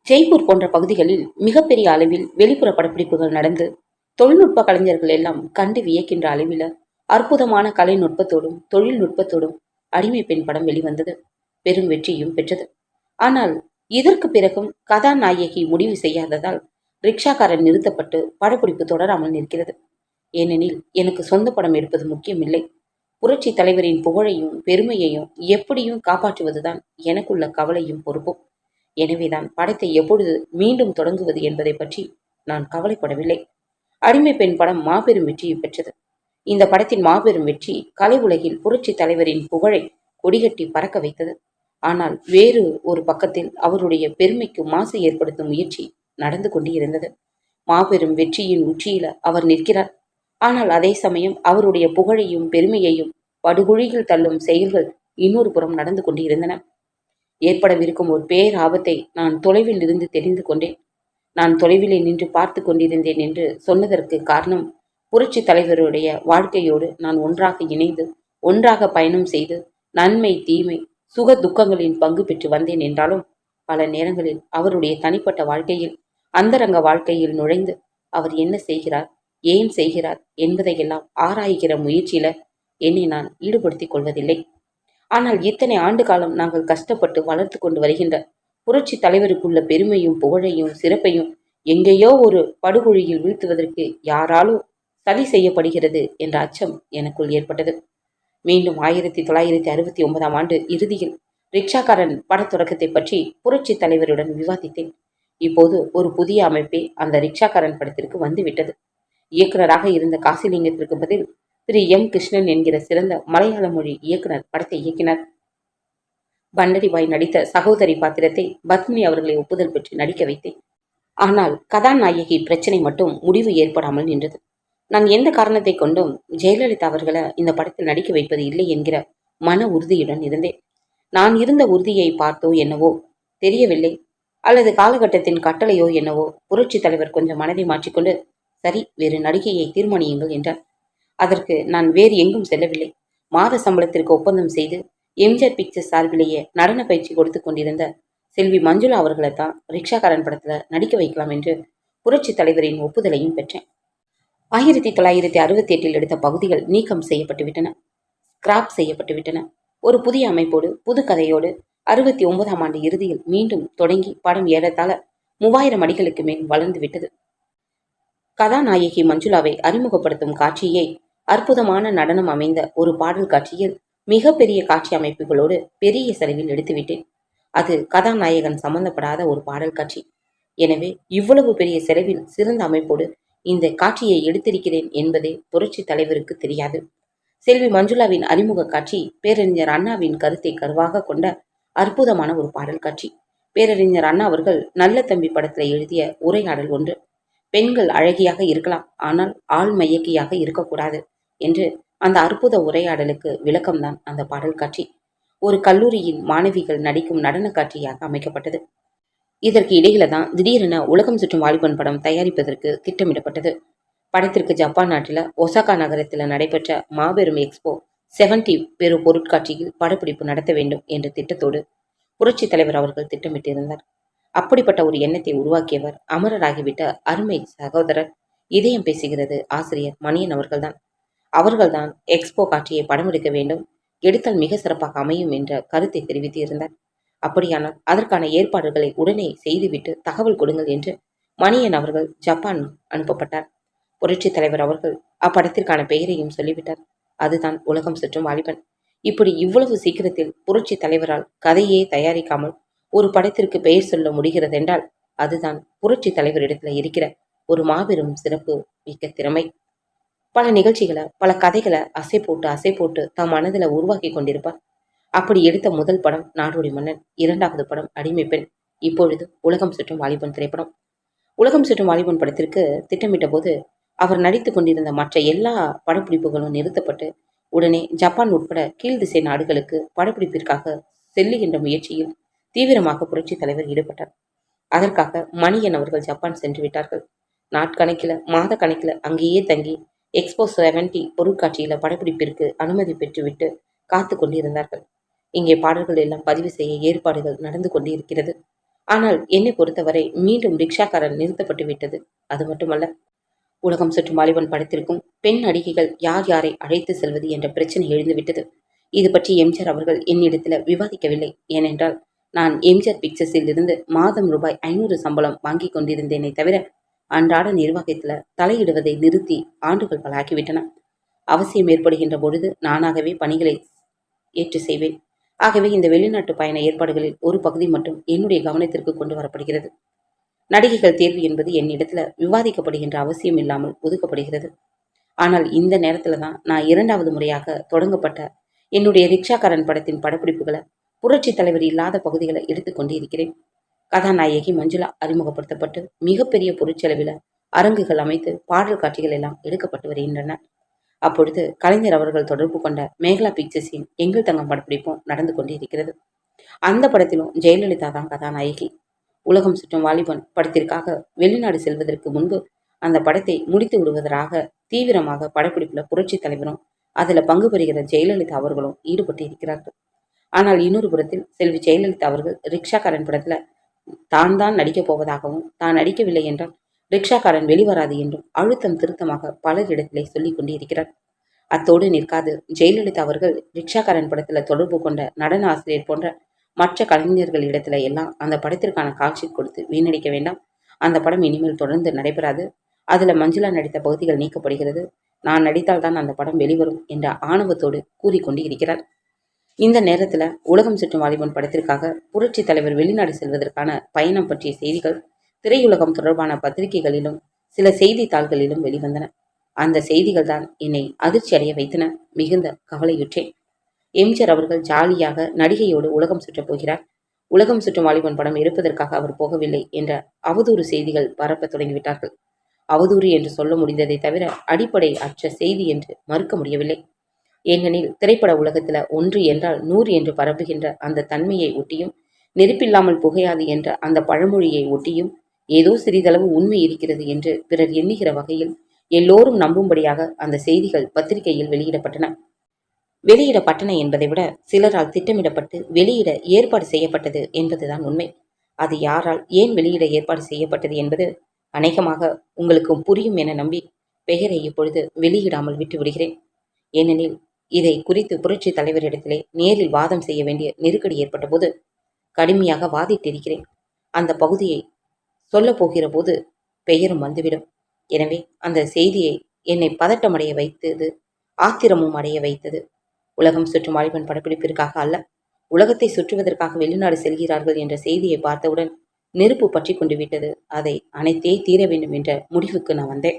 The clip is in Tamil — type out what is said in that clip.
ஜெய்ப்பூர் போன்ற பகுதிகளில் மிகப்பெரிய அளவில் வெளிப்புற படப்பிடிப்புகள் நடந்து தொழில்நுட்ப கலைஞர்கள் எல்லாம் கண்டு வியக்கின்ற அளவில் அற்புதமான கலைநுட்பத்தோடும் தொழில்நுட்பத்தோடும் அடிமை பெண் படம் வெளிவந்தது. பெரும் வெற்றியும் பெற்றது. ஆனால் இதற்கு பிறகும் கதாநாயகி முடிவு செய்யாததால் ரிக்ஷாக்காரன் நிறுத்தப்பட்டு படப்பிடிப்பு தொடராமல் நிற்கிறது. ஏனெனில் எனக்கு சொந்த படம் எடுப்பது முக்கியமில்லை. புரட்சி தலைவரின் புகழையும் பெருமையையும் எப்படியும் காப்பாற்றுவதுதான் எனக்குள்ள கவலையும் பொறுப்பும். எனவேதான் படத்தை எப்பொழுது மீண்டும் தொடங்குவது என்பதை பற்றி நான் கவலைப்படவில்லை. அடிமை பெண் படம் மாபெரும் வெற்றியை பெற்றது. இந்த படத்தின் மாபெரும் வெற்றி கலை உலகில் புரட்சி தலைவரின் புகழை கொடிகட்டி பறக்க வைத்தது. ஆனால் வேறு ஒரு பக்கத்தில் அவருடைய பெருமைக்கு மாசு ஏற்படுத்தும் முயற்சி நடந்து கொண்டு இருந்தது. மாபெரும் வெற்றியின் உச்சியில அவர் நிற்கிறார். ஆனால் அதே சமயம் அவருடைய புகழையும் பெருமையையும் படுகொழிகள் தள்ளும் செயல்கள் இன்னொரு புறம் நடந்து கொண்டு இருந்தன. ஏற்படவிருக்கும் ஒரு பேர் ஆபத்தை நான் தொலைவில் இருந்து தெரிந்து கொண்டேன். நான் தொலைவிலே நின்று பார்த்து கொண்டிருந்தேன் என்று சொன்னதற்கு காரணம், புரட்சி தலைவருடைய வாழ்க்கையோடு நான் ஒன்றாக இணைந்து ஒன்றாக பயணம் செய்து நன்மை தீமை சுக துக்கங்களின் பங்கு பெற்று வந்தேன் என்றாலும் பல நேரங்களில் அவருடைய தனிப்பட்ட வாழ்க்கையில் அந்தரங்க வாழ்க்கையில் நுழைந்து அவர் என்ன செய்கிறார், ஏன் செய்கிறார் என்பதையெல்லாம் ஆராய்கிற முயற்சியில என்னை நான் ஈடுபடுத்திக் கொள்வதில்லை. ஆனால் இத்தனை ஆண்டு காலம் நாங்கள் கஷ்டப்பட்டு வளர்த்து கொண்டு வருகின்ற புரட்சி தலைவருக்குள்ள பெருமையும் புகழையும் சிறப்பையும் எங்கேயோ ஒரு படுகொழியில் வீழ்த்துவதற்கு யாராலும் சதி செய்யப்படுகிறது என்ற அச்சம் எனக்குள் ஏற்பட்டது. மீண்டும் 1969ஆம் ஆண்டு இறுதியில் ரிக்ஷாக்காரன் படத்தொடக்கத்தை பற்றி புரட்சி தலைவருடன் விவாதித்தேன். இப்போது ஒரு புதிய அமைப்பே அந்த ரிக்ஷாக்காரன் படத்திற்கு வந்துவிட்டது. இயக்குநராக இருந்த காசிலிங்கத்திற்கு பதில் திரு எம் கிருஷ்ணன் என்கிற சிறந்த மலையாள மொழி இயக்குனர் படத்தை இயக்கினார். பண்டரிபாய் நடித்த சகோதரி பாத்திரத்தை பத்மினி அவர்களை ஒப்புதல் பெற்று நடிக்க வைத்தேன். ஆனால் கதாநாயகி பிரச்சனை மட்டும் முடிவு ஏற்படாமல் நின்றது. நான் எந்த காரணத்தை கொண்டும் ஜெயலலிதா அவர்களை இந்த படத்தில் நடிக்க வைப்பது இல்லை என்கிற மன உறுதியுடன் இருந்தேன். நான் இருந்த உறுதியை பார்த்தோ என்னவோ தெரியவில்லை, அல்லது காலகட்டத்தின் கட்டளையோ என்னவோ புரட்சி தலைவர் கொஞ்சம் மனதை மாற்றிக்கொண்டு சரி வேறு நடிகையை தீர்மானியுங்கள் என்றார். அதற்கு நான் வேறு எங்கும் செல்லவில்லை. மாத சம்பளத்திற்கு ஒப்பந்தம் செய்து எம்ஜிஆர் பிக்சர்ஸ் சார்பிலேயே நடன பயிற்சி கொடுத்து கொண்டிருந்த செல்வி மஞ்சுளா அவர்களை தான் ரிக்ஷாக்காரன் படத்துல நடிக்க வைக்கலாம் என்று புரட்சி தலைவரின் ஒப்புதலையும் பெற்றேன். 1968 எடுத்த பகுதிகள் நீக்கம் செய்யப்பட்டு விட்டன, ஸ்கிராப் செய்யப்பட்டு விட்டன. ஒரு புதிய அமைப்போடு புது கதையோடு 69ஆம் ஆண்டு இறுதியில் மீண்டும் தொடங்கி படம் ஏறத்தாழ 3000 அடிகளுக்கு மேல் வளர்ந்து விட்டது. கதாநாயகி மஞ்சுளாவை அறிமுகப்படுத்தும் காட்சியை அற்புதமான நடனம் அமைந்த ஒரு பாடல் காட்சியில் மிகப்பெரிய காட்சி அமைப்புகளோடு பெரிய செலவில் எடுத்துவிட்டேன். அது கதாநாயகன் சம்பந்தப்படாத ஒரு பாடல் காட்சி. எனவே இவ்வளவு பெரிய செலவில் சிறந்த அமைப்போடு இந்த காட்சியை எடுத்திருக்கிறேன் என்பதே புரட்சி தலைவருக்கு தெரியாது. செல்வி மஞ்சுளாவின் அறிமுக காட்சி பேரறிஞர் அண்ணாவின் கருத்தை கருவாக கொண்ட அற்புதமான ஒரு பாடல் காட்சி. பேரறிஞர் அண்ணா அவர்கள் நல்ல தம்பி படத்தில் எழுதிய உரையாடல் ஒன்று. பெண்கள் அழகியாக இருக்கலாம், ஆனால் ஆள் மையக்கியாக இருக்கக்கூடாது என்று அந்த அற்புத உரையாடலுக்கு விளக்கம்தான் அந்த பாடல் காட்சி. ஒரு கல்லூரியின் மாணவிகள் நடிக்கும் நடன காட்சியாக அமைக்கப்பட்டது. இதற்கு இடையில தான் திடீரென உலகம் சுற்றும் வாலிபன் படம் தயாரிப்பதற்கு திட்டமிடப்பட்டது. படத்திற்கு ஜப்பான் நாட்டில் ஒசாகா நகரத்தில் நடைபெற்ற மாபெரும் எக்ஸ்போ 70 பெரும் பொருட்காட்சியில் படப்பிடிப்பு நடத்த வேண்டும் என்ற திட்டத்தோடு புரட்சி தலைவர் அவர்கள் திட்டமிட்டிருந்தார். அப்படிப்பட்ட ஒரு எண்ணத்தை உருவாக்கியவர் அமரராகிவிட்ட அருமை சகோதரர் இதயம் பேசுகிறது ஆசிரியர் மணியன் அவர்கள்தான். அவர்கள்தான் எக்ஸ்போ காட்சியை படம் எடுக்க வேண்டும், எடுத்தால் மிக சிறப்பாக அமையும் என்ற கருத்தை தெரிவித்து இருந்தார். அப்படியானால் அதற்கான ஏற்பாடுகளை உடனே செய்துவிட்டு தகவல் கொடுங்கள் என்று மணியன் அவர்கள் ஜப்பான் அனுப்பப்பட்டார். புரட்சி தலைவர் அவர்கள் அப்படத்திற்கான பெயரையும் சொல்லிவிட்டார். அதுதான் உலகம் சுற்றும் வாலிபன். இப்படி இவ்வளவு சீக்கிரத்தில் புரட்சி தலைவரால் கதையே தயாரிக்காமல் ஒரு படத்திற்கு பெயர் சொல்ல முடிகிறது என்றால் அதுதான் புரட்சி தலைவரிடத்துல இருக்கிற ஒரு மாபெரும் சிறப்பு மிக்க திறமை. பல நிகழ்ச்சிகளை பல கதைகளை அசை போட்டு தம் மனதில் உருவாக்கி கொண்டிருப்பார். அப்படி எடுத்த முதல் படம் நாடோடி மன்னன், இரண்டாவது படம் அடிமை பெண், இப்பொழுது உலகம் சுற்றும் வாலிபன் திரைப்படம். உலகம் சுற்றும் வாலிபன் படத்திற்கு திட்டமிட்ட போது அவர் நடித்து கொண்டிருந்த மற்ற எல்லா படப்பிடிப்புகளும் நிறுத்தப்பட்டு உடனே ஜப்பான் உட்பட கீழ் திசை நாடுகளுக்கு படப்பிடிப்பிற்காக செல்லுகின்ற முயற்சியில் தீவிரமாக புரட்சி தலைவர் ஈடுபட்டார். அதற்காக மணியன் அவர்கள் ஜப்பான் சென்று விட்டார்கள். நாட்கணக்கில் மாத கணக்கில் அங்கேயே தங்கி எக்ஸ்போ 70 பொருட்காட்சியில படப்பிடிப்பிற்கு அனுமதி பெற்றுவிட்டு காத்து கொண்டிருந்தார்கள். இங்கே பாடல்கள் எல்லாம் பதிவு செய்ய ஏற்பாடுகள் நடந்து கொண்டு இருக்கிறது. ஆனால் என்னை பொறுத்தவரை மீண்டும் ரிக்ஷாக்காரன் நிறுத்தப்பட்டு விட்டது. அது மட்டுமல்ல, உலகம் சுற்றும் வாலிபன் படத்திற்கும் பெண் நடிகைகள் யார் யாரை அழைத்து செல்வது என்ற பிரச்சனை எழுந்துவிட்டது. இது பற்றி எம்ஜிஆர் அவர்கள் என்னிடத்தில் விவாதிக்கவில்லை. ஏனென்றால் நான் எம்ஜிஆர் பிக்சர்ஸில் இருந்து மாதம் ரூபாய் 500 சம்பளம் வாங்கி கொண்டிருந்தேனே தவிர அன்றாட நிர்வாகத்தில் தலையிடுவதை நிறுத்தி ஆண்டுகள் பல ஆகிவிட்டன. அவசியம் ஏற்படுகின்ற பொழுது நானாகவே பணிகளை ஏற்று செய்வேன். ஆகவே இந்த வெளிநாட்டு பயண ஏற்பாடுகளில் ஒரு பகுதி மட்டும் என்னுடைய கவனத்திற்கு கொண்டு வரப்படுகிறது. நடிகைகள் தேர்வு என்பது என்னிடத்துல விவாதிக்கப்படுகின்ற அவசியம் இல்லாமல் ஒதுக்கப்படுகிறது. ஆனால் இந்த நேரத்துல தான் நான் 2வது முறையாக தொடங்கப்பட்ட என்னுடைய ரிக்ஷாக்காரன் படத்தின் படப்பிடிப்புகளை புரட்சி தலைவர் இல்லாத பகுதிகளை எடுத்துக்கொண்டு இருக்கிறேன். கதாநாயகி மஞ்சுளா அறிமுகப்படுத்தப்பட்டு மிகப்பெரிய பொருட்செலவில் அரங்குகள் அமைத்து பாடல் காட்சிகள் எல்லாம் எடுக்கப்பட்டு வருகின்றன. அப்பொழுது கலைஞர் அவர்கள் தொடர்பு கொண்ட மேகலா பிக்சர்ஸின் எங்கள் தங்கம் படப்பிடிப்பும் நடந்து கொண்டு இருக்கிறது. அந்த படத்திலும் ஜெயலலிதா தான் கதாநாயகி. உலகம் சுற்றும் வாலிபன் படத்திற்காக வெளிநாடு செல்வதற்கு முன்பு அந்த படத்தை முடித்து விடுவதற்காக தீவிரமாக படப்பிடிப்புல புரட்சி தலைவரும் அதுல பங்கு பெறுகிற ஜெயலலிதா அவர்களும் ஈடுபட்டு இருக்கிறார்கள். ஆனால் இன்னொரு புறத்தில் செல்வி ஜெயலலிதா அவர்கள் ரிக்ஷாக்காரன் படத்துல தான் நடிக்கப் போவதாகவும் தான் நடிக்கவில்லை என்றால் ரிக்ஷாக்காரன் வெளிவராது என்றும் அழுத்தம் திருத்தமாக பலரிடத்திலே சொல்லிக் கொண்டு இருக்கிறார். அத்தோடு நிற்காது ஜெயலலிதா அவர்கள் ரிக்ஷாக்காரன் படத்துல தொடர்பு கொண்ட நடன ஆசிரியர் போன்ற மற்ற கலைஞர்கள் இடத்துல எல்லாம் அந்த படத்திற்கான காட்சி கொடுத்து வீணடிக்க வேண்டாம். அந்த படம் இனிமேல் தொடர்ந்து நடைபெறாது. அதுல மஞ்சுளா நடித்த பகுதிகள் நீக்கப்படுகிறது. நான் நடித்தால்தான் அந்த படம் வெளிவரும் என்ற ஆணவத்தோடு கூறிக்கொண்டு இருக்கிறார். இந்த நேரத்துல உலகம் சுற்றும் வாலிபன் படத்திற்காக புரட்சி தலைவர் வெளிநாடு செல்வதற்கான பயணம் பற்றிய செய்திகள் திரையுலகம் தொடர்பான பத்திரிகைகளிலும் சில செய்தித்தாள்களிலும் வெளிவந்தன. அந்த செய்திகள் தான் என்னை அதிர்ச்சி அடைய வைத்தன. மிகுந்த கவலையுற்றேன். எம்ஜிஆர் அவர்கள் ஜாலியாக நடிகையோடு உலகம் சுற்றப் போகிறார். உலகம் சுற்றும் வாலிபன் படம் எடுப்பதற்காக அவர் போகவில்லை என்ற அவதூறு செய்திகள் பரப்ப தொடங்கிவிட்டார்கள். அவதூறு என்று சொல்ல முடிந்ததை தவிர அடிப்படை அற்ற செய்தி என்று மறுக்க முடியவில்லை. ஏனெனில் திரைப்பட உலகத்துல 1 என்றால் 100 என்று பரப்புகின்ற அந்த தன்மையை ஒட்டியும், நெருப்பில்லாமல் புகையாது என்ற அந்த பழமொழியை ஒட்டியும் ஏதோ சிறிதளவு உண்மை இருக்கிறது என்று பிறர் எண்ணுகிற வகையில் எல்லோரும் நம்பும்படியாக அந்த செய்திகள் பத்திரிகையில் வெளியிடப்பட்டன. வெளியிடப்பட்டன என்பதை விட சிலரால் திட்டமிடப்பட்டு வெளியிட ஏற்பாடு செய்யப்பட்டது என்பதுதான் உண்மை. அது யாரால் ஏன் வெளியிட ஏற்பாடு செய்யப்பட்டது என்பது அநேகமாக உங்களுக்கு புரியும் என நம்பி பெயரை இப்பொழுது வெளியிடாமல் விட்டு விடுகிறேன். ஏனெனில் இதை குறித்து புரட்சி தலைவரிடத்திலே நேரில் வாதம் செய்ய வேண்டிய நெருக்கடி ஏற்பட்ட போது கடுமையாக வாதிட்டிருக்கிறேன். அந்த பகுதியை சொல்ல போகிற போது பெயரும் வந்துவிடும். எனவே அந்த செய்தியை என்னை பதட்டமடைய வைத்தது, ஆத்திரமும் அடைய வைத்தது. உலகம் சுற்றும் வாலிபன் படப்பிடிப்பிற்காக அல்ல, உலகத்தை சுற்றுவதற்காக வெளிநாடு செல்கிறார்கள் என்ற செய்தியை பார்த்தவுடன் நெருப்பு பற்றி கொண்டு விட்டது. அதை அனைத்தே தீர வேண்டும் என்ற முடிவுக்கு நான் வந்தேன்.